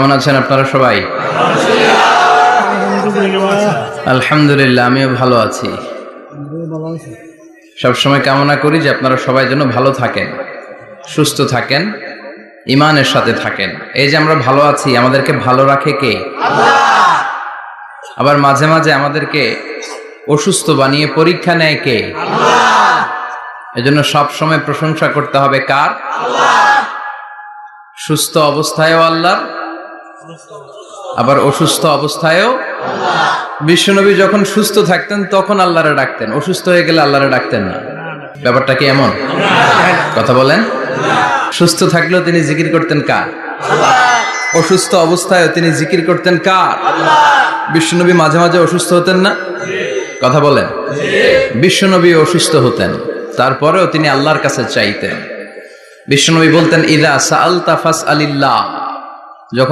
কেমন আছেন আপনারা সবাই? আলহামদুলিল্লাহ, আমিও ভালো আছি। সবসময় কামনা করি যে আপনারা সবাই যেন ভালো থাকেন, সুস্থ থাকেন, ঈমানের সাথে থাকেন। এই যে আমরা ভালো আছি, আমাদেরকে ভালো রাখে কে? আল্লাহ। আবার মাঝে মাঝে আমাদেরকে অসুস্থ বানিয়ে পরীক্ষা নেয় কে? আল্লাহ। এজন্য সব সময় প্রশংসা করতে হবে কার? আল্লাহ। সুস্থ অবস্থায়ও আল্লাহ, আবার অসুস্থ অবস্থায়ও আল্লাহ। বিশ্বনবী যখন সুস্থ থাকতেন তখন আল্লাহরে ডাকতেন, অসুস্থ হয়ে গেলে আল্লাহরে ডাকতেন না। ব্যাপারটা কি এমন? কথা বলেন। সুস্থ থাকলেও তিনি জিকির করতেন কার? আল্লাহ। অসুস্থ অবস্থায়ও তিনি জিকির করতেন কার? আল্লাহ। বিশ্বনবী মাঝে মাঝে অসুস্থ হতেন না? কথা বলেন। বিশ্বনবী অসুস্থ হতেন, তারপরেও তিনি আল্লাহর কাছে চাইতেন। বিশ্বনবী বলতেন, ইযা সাআলতা ফাসআলিল্লাহ, যখন